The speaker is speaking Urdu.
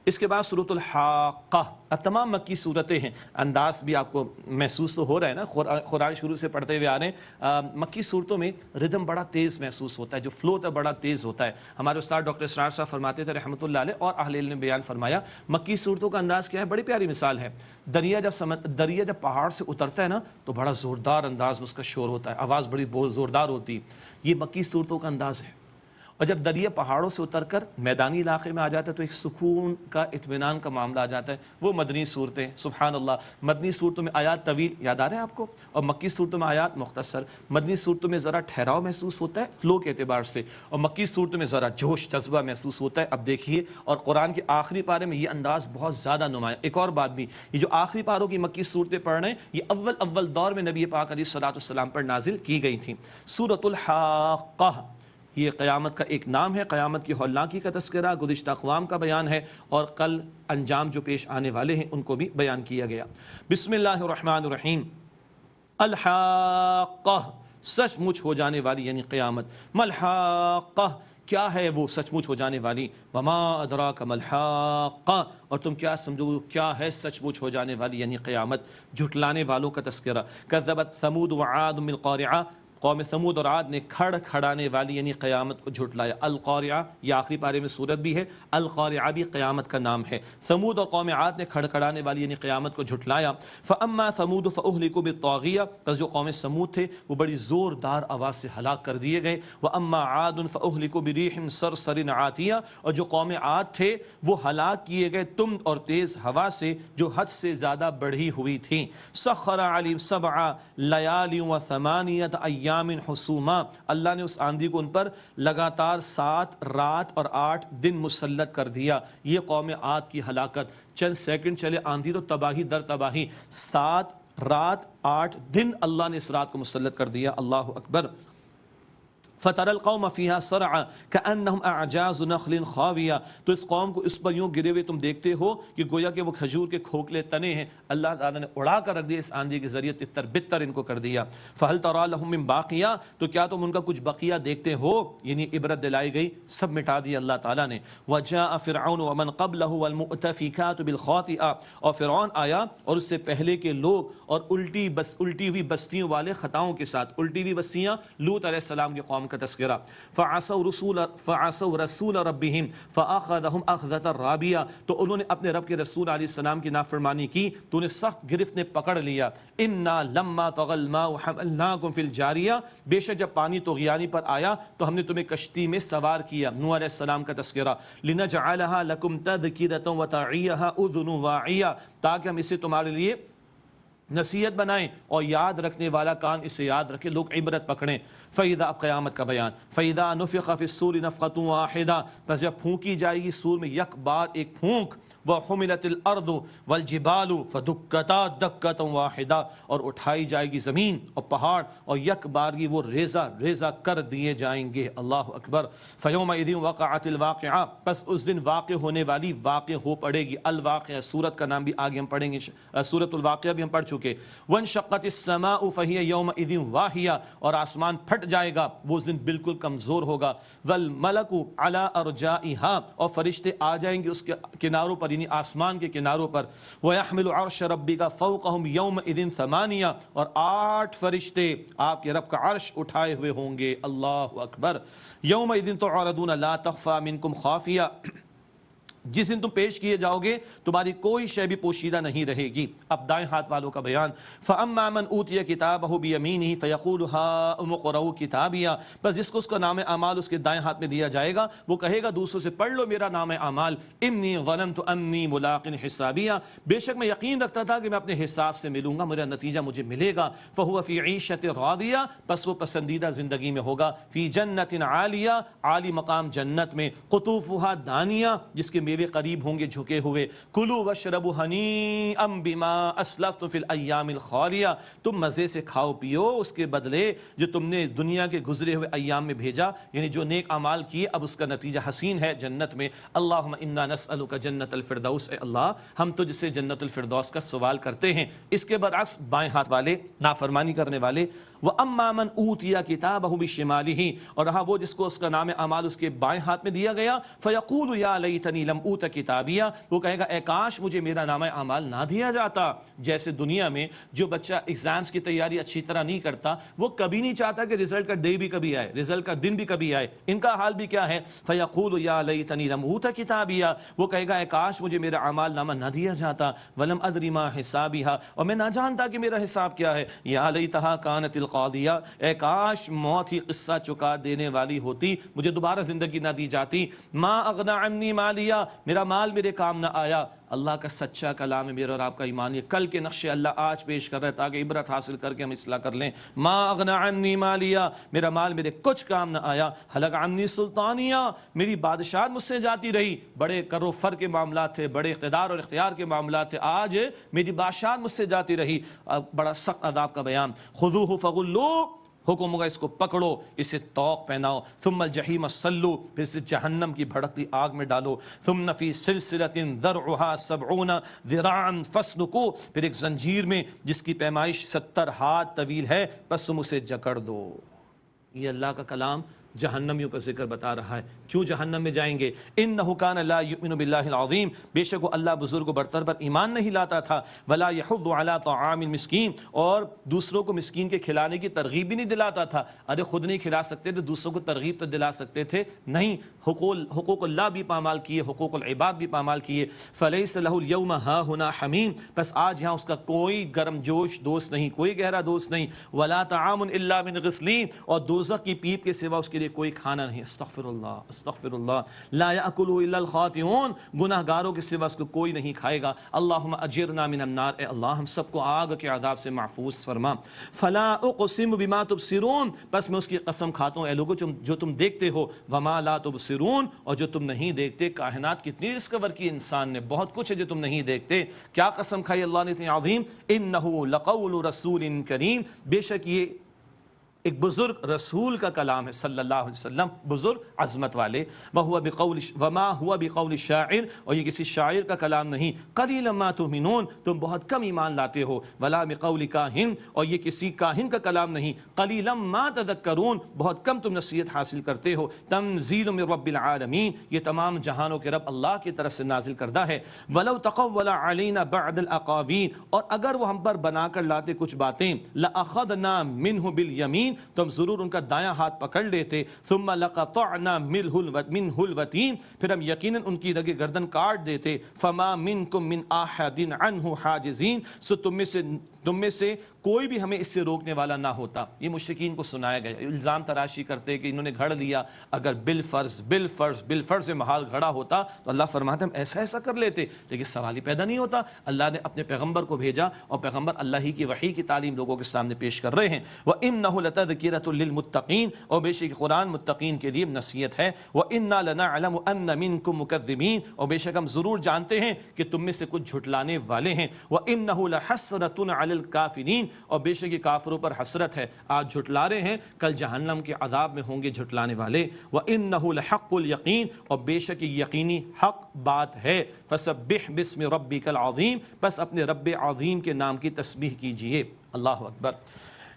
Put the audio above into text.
اس کے بعد سورۃ الحاقہ. اب تمام مکی صورتیں ہیں. انداز بھی آپ کو محسوس تو ہو رہا ہے نا، قرآن شروع سے پڑھتے ہوئے آ رہے ہیں. مکی صورتوں میں ردم بڑا تیز محسوس ہوتا ہے، جو فلو ہے بڑا تیز ہوتا ہے. ہمارے استاد ڈاکٹر اسرار صاحب فرماتے تھے رحمۃ اللہ علیہ، اور اہل علم نے بیان فرمایا مکی صورتوں کا انداز کیا ہے. بڑی پیاری مثال ہے. دریا جب پہاڑ سے اترتا ہے نا تو بڑا زوردار انداز میں اس کا شور ہوتا ہے، آواز بڑی بہت زوردار ہوتی. یہ مکی صورتوں کا انداز ہے. اور جب دریا پہاڑوں سے اتر کر میدانی علاقے میں آ جاتا ہے تو ایک سکون کا، اطمینان کا معاملہ آ جاتا ہے. وہ مدنی صورتیں، سبحان اللہ. مدنی صورتوں میں آیات طویل یاد آ رہے ہیں آپ کو، اور مکی صورتوں میں آیات مختصر. مدنی صورتوں میں ذرا ٹھہراؤ محسوس ہوتا ہے فلو کے اعتبار سے، اور مکی صورتوں میں ذرا جوش جذبہ محسوس ہوتا ہے. اب دیکھیے، اور قرآن کے آخری پارے میں یہ انداز بہت زیادہ نمایاں. ایک اور بات بھی، یہ جو آخری پاروں کی مکی صورتیں پڑھ رہے ہیں یہ اول دور میں نبی پاک علیہ الصلوۃ والسلام پر نازل کی گئی تھیں. سورۃ الحاقہ یہ قیامت کا ایک نام ہے. قیامت کی ہولناکی کا تذکرہ، گزشتہ اقوام کا بیان ہے، اور کل انجام جو پیش آنے والے ہیں ان کو بھی بیان کیا گیا. بسم اللہ الرحمن الرحیم. الحاقہ، سچ مچ ہو جانے والی یعنی قیامت. ملحاقہ، کیا ہے وہ سچ مچ ہو جانے والی. وما ادراک ملحاقہ، اور تم کیا سمجھو کیا ہے سچ مچ ہو جانے والی یعنی قیامت. جھٹلانے والوں کا تذکرہ. کذبت ثمود وعاد بالقارعہ، قوم ثمود اور عاد نے کھڑانے والی یعنی قیامت کو جھٹلایا. القارعہ یہ آخری پارے میں صورت بھی ہے، القارعہ بھی قیامت کا نام ہے. ثمود اور قوم عاد نے کھڑانے والی یعنی قیامت کو جھٹلایا. فاما ثمود فاہلکوا بالطاغیہ، پس جو قوم ثمود تھے وہ بڑی زوردار آواز سے ہلاک کر دیے گئے. واما عاد فاہلکوا بريح صرصر عاتیہ، اور جو قوم عاد تھے وہ ہلاک کیے گئے تند اور تیز ہوا سے جو حد سے زیادہ بڑھی ہوئی تھی. سخر علیہم 7 لیال و8 ایام حسوما، اللہ نے اس آندھی کو ان پر لگاتار 7 رات اور 8 دن مسلط کر دیا. یہ قوم عاد کی ہلاکت. چند سیکنڈ چلے آندھی تو تباہی در تباہی. 7 رات 8 دن اللہ نے اس رات کو مسلط کر دیا. اللہ اکبر. فَتَرَى الْقَوْمَ فِيهَا صَرْعًا كَأَنَّهُمْ أَعْجَازُ نَخْلٍ خَاوِيَةٍ، تو اس قوم کو اس پر یوں گرے ہوئے تم دیکھتے ہو کہ گویا کہ وہ کھجور کے کھوکھلے تنے ہیں. اللہ تعالیٰ نے اڑا کر رکھ دیا اس آندھی کے ذریعے، تتر بتر ان کو کر دیا. فَهَلْ تَرَى لَهُم مِّن بَاقِيَةٍ، تو کیا تم ان کا کچھ بقیہ دیکھتے ہو. یعنی عبرت دلائی گئی، سب مٹا دیا اللہ تعالیٰ نے. وَجَاءَ فِرْعَوْنُ وَمَنْ قَبْلَهُ وَالْمُؤْتَفِكَاتُ بِالْخَاطِئَةِ، اور فرعون آیا اور اس سے پہلے کے لوگ اور الٹی ہوئی بستیوں والے خطاؤں کے ساتھ. الٹی ہوئی بستیاں لوط علیہ السلام کی قوم کا تذکرہ. فعصوا رسول ربهم فاخذهم اخذة رابیہ، تو انہوں نے اپنے رب کے رسول علیہ السلام کی نافرمانی کی تو انہیں سخت گرفت نے پکڑ لیا. انا لما طغى الماء حملناكم في الجاریہ، بے شک جب پانی طغیانی پر آیا تو ہم نے تمہیں کشتی میں سوار کیا. نوح علیہ السلام کا تذکرہ. لنجعلها لكم تذکرة وتعیها اذن واعیہ، تاکہ ہم اسے تمہارے لیے نصیحت بنائیں اور یاد رکھنے والا کان اسے یاد رکھے، لوگ عبرت پکڑیں. فَإِذَا، اب قیامت کا بیان. فَإِذَا نُفِخَ فِي الصُّورِ نَفْخَةٌ وَاحِدَةٌ، پس جب پھونکی جائے گی سور میں یک بار ایک پھونک. وَحُمِلَتِ الْأَرْضُ وَالْجِبَالُ فَدُكَّتَا دَكَّةً وَاحِدَةً، اور اٹھائی جائے گی زمین اور پہاڑ اور یک بارگی وہ ریزہ کر دیے جائیں گے. اللہ اکبر. فَيَوْمَئِذٍ وَقَعَتِ الْوَاقِعَةُ، پس اس دن واقع ہونے والی واقع ہو پڑے گی. الواقعہ سورت کا نام بھی آگے ہم پڑھیں گے، سورۃ الواقعہ بھی ہم پڑھ چکے. وَانشَقَّتِ السَّمَاءُ فَهِيَ يَوْمَئِذٍ وَاهِيَةٌ، اور آسمان پھٹ جائے گا وہ دن بالکل کمزور ہوگا. وَالْمَلَكُ عَلَىٰ أَرْجَائِهَا، اور فرشتے آ جائیں گے اس کے کناروں پر یعنی آسمان کے کناروں پر. وَيَحْمِلُ عَرْشَ رَبِّكَ فَوْقَهُمْ يَوْمَئِذٍ 8، اور 8 فرشتے آپ کے رب کا عرش اٹھائے ہوئے ہوں گے. اللہ اکبر. يَوْمَئِذٍ تُعْرَضُونَ لَا تَخْفَىٰ مِنكُمْ خَافِيَةٌ، جس دن تم پیش کیے جاؤ گے تمہاری کوئی شے بھی پوشیدہ نہیں رہے گی. اب دائیں ہاتھ والوں کا بیان. فَأَمَّا مَنْ أُوتِيَ كِتَابَهُ بِيَمِينِهِ فَيَقُولُ هَاؤُمُ اقْرَءُوا كِتَابِيَهْ، بس جس کو اس کا نام اعمال اس کے دائیں ہاتھ میں دیا جائے گا وہ کہے گا دوسروں سے پڑھ لو میرا نام اعمال. إِنِّي ظَنَنْتُ أَنِّي مُلَاقٍ حِسَابِيَهْ، بے شک میں یقین رکھتا تھا کہ میں اپنے حساب سے ملوں گا، میرا نتیجہ مجھے ملے گا. فَهُوَ فِي عِيشَةٍ رَاضِيَةٍ، پس وہ پسندیدہ زندگی میں ہوگا. فِي جَنَّةٍ عَالِيَةٍ، عالی مقام جنت میں. قُطُوفُهَا دانیہ، جس کے میوے قریب ہوں گے جھکے ہوئے. کلوا واشربوا ہنیئا بما اسلفتم فی الایام الخالیہ، تم مزے سے کھاؤ پیو اس کے بدلے جو تم نے دنیا کے گزرے ہوئے ایام میں بھیجا، یعنی جو نیک اعمال کیے اب اس کا نتیجہ حسین ہے جنت میں. اللہم انا نسألک جنت الفردوس، اے اللہ ہم تجھ سے جنت الفردوس کا سوال کرتے ہیں. اس کے برعکس بائیں ہاتھ والے نافرمانی کرنے والے. وَأَمَّا مَنْ أُوتِيَ كِتَابَهُ بِشِمَالِهِ، اور رہا وہ جس کو اس کا نام اعمال اس کے بائیں ہاتھ میں دیا گیا. فَيَقُولُ يَا لَيْتَنِي لَمْ اوت کتابیہ، وہ کہے گا اے کاش مجھے میرا نامہ اعمال نہ دیا جاتا۔ جیسے دنیا میں جو بچہ ایگزامز کی تیاری اچھی طرح نہیں کرتا وہ کبھی نہیں چاہتا کہ رزلٹ کا ڈے بھی کبھی آئے، رزلٹ کا دن بھی کبھی آئے، ان کا حال بھی کیا ہے؟ فیقول یا لیتنی لم اوت کتابیہ، وہ کہے گا اے کاش مجھے میرا اعمال نامہ نہ دیا جاتا، ولم ادری ما حسابیہ، اور میں نہ جانتا کہ میرا حساب کیا ہے، یا لیتہا کانت القاضیہ، اے کاش موت ہی قصہ چکا دینے والی ہوتی، مجھے دوبارہ زندگی نہ دی جاتی، ما اغنی عنی مالیہ، میرا مال میرے کام نہ آیا۔ اللہ کا سچا کلام ہے میرا اور آپ کا ایمان، یہ کل کے نقشے اللہ آج پیش کر رہا ہے تاکہ عبرت حاصل کر کے ہم اصلاح کر لیں۔ ما اغنی عنی مالیہ، میرا مال میرے کچھ کام نہ آیا، ہلک عنی سلطانیہ، میری بادشاہت مجھ سے جاتی رہی، بڑے کر و فر کے معاملات تھے، بڑے اقتدار اور اختیار کے معاملات تھے، آج میری بادشاہت مجھ سے جاتی رہی۔ بڑا سخت عذاب کا بیان، خذوہ فغلوہ، حکم ہوگا اس کو پکڑو، اسے طوق پہناؤ، ثم الجحیم صلو، پھر اسے جہنم کی بھڑکتی آگ میں ڈالو، ثم فی سلسلۃ ذرعها 70 ذراعا فاسلکوہ، پھر ایک زنجیر میں جس کی پیمائش 70 ہاتھ طویل ہے، بس تم اسے جکڑ دو۔ یہ اللہ کا کلام جہنمیوں کا ذکر بتا رہا ہے، کیوں جہنم میں جائیں گے؟ انہ کان لا یؤمن باللہ العظیم، بے شک وہ اللہ بزرگ و برتر پر ایمان نہیں لاتا تھا، ولا یحض علی طعام المسکین، اور دوسروں کو مسکین کے کھلانے کی ترغیب بھی نہیں دلاتا تھا۔ ارے خود نہیں کھلا سکتے تو دوسروں کو ترغیب تو دلا سکتے تھے، نہیں، حقوق اللہ بھی پامال کیے، حقوق العباد بھی پامال کیے۔ فلیس لہ اليوم ہاہنا حمیم، بس آج یہاں اس کا کوئی گرم جوش دوست نہیں، کوئی گہرا دوست نہیں، ولا طعام الا من غسلین، اور دوزخ کی پیپ کے سوا اس کے لیے کوئی کھانا نہیں۔ استغفر اللہ، استغفر اللہ، لا یاکل الا الخاطئون، گناہ گاروں کے سوا اس کو کوئی نہیں کھائے گا۔ اللہم اجرنا من النار، اے اللہ ہم سب کو آگ کے عذاب سے محفوظ فرما۔ فلا اقسم بما تبصرون، بس میں اس کی قسم کھاتا ہوں اے لوگوں جو تم دیکھتے ہو، وما لا تبصرون، اور جو تم نہیں دیکھتے۔ کائنات کتنی ڈسکور کی انسان نے، بہت کچھ ہے جو تم نہیں دیکھتے۔ کیا قسم کھائی اللہ نے اتنی عظیم؟ انہ لقول رسول کریم، بے شک یہ ایک بزرگ رسول کا کلام ہے صلی اللہ علیہ وسلم، بزرگ عظمت والے، وما ہوا بقول شاعر، اور یہ کسی شاعر کا کلام نہیں، قلیلا ما تؤمنون، تم بہت کم ایمان لاتے ہو، ولا بقول کاہن، اور یہ کسی کاہن کا کلام نہیں، قلیلا ما تذکرون، بہت کم تم نصیحت حاصل کرتے ہو۔ تنزیل من رب العالمین، یہ تمام جہانوں کے رب اللہ کی طرف سے نازل کردہ ہے۔ ولو تقول علینا بعد الاقاویل، اور اگر وہ ہم پر بنا کر لاتے کچھ باتیں، لأخذنا منہ بالیمین، تو ہم ضرور ان کا دایاں ہاتھ پکڑ لیتے، ثم لقطعنا منہ الوتین، پھر ہم یقیناً ان کی رگ گردن کاٹ دیتے، فما منکم من احد عنہ حاجزین، سو تم میں سے کوئی بھی ہمیں اس سے روکنے والا نہ ہوتا۔ یہ مشرکین کو سنایا گیا، الزام تراشی کرتے کہ انہوں نے گھڑ لیا، اگر بالفرض محال گھڑا ہوتا تو اللہ فرماتے ہم ایسا ایسا کر لیتے، لیکن سوال ہی پیدا نہیں ہوتا۔ اللہ نے اپنے پیغمبر کو بھیجا اور پیغمبر اللہ ہی کی وحی کی تعلیم لوگوں کے سامنے پیش کر رہے ہیں۔ وَإِنَّهُ لَتَذْكِرَةٌ لِّلْمُتَّقِينَ، اور بے شک قرآن متقین کے لیے نصیحت ہے۔ وَإِنَّا لَنَعْلَمُ أَنَّ مِنكُم مُكَذِّبِينَ، اور بے شک ہم ضرور جانتے ہیں کہ تم میں سے کچھ جھٹلانے والے ہیں۔ وَإِنَّهُ لَحَسْرَةٌ عَلَى الْكَافِرِينَ، اور بے شک یہ کافروں پر حسرت ہے، آج جھٹلا رہے ہیں، کل جہنم کے عذاب میں ہوں گے جھٹلانے والے۔ وَإِنَّهُ لَحَقُّ الْيَقِينَ، اور بے شک یہ یقینی حق بات ہے۔ فَسَبِّحْ بِاسْمِ رَبِّكَ الْعَظِيمِ، بس اپنے رب عظیم کے نام کی تسبیح کیجئے۔ اللہ اکبر۔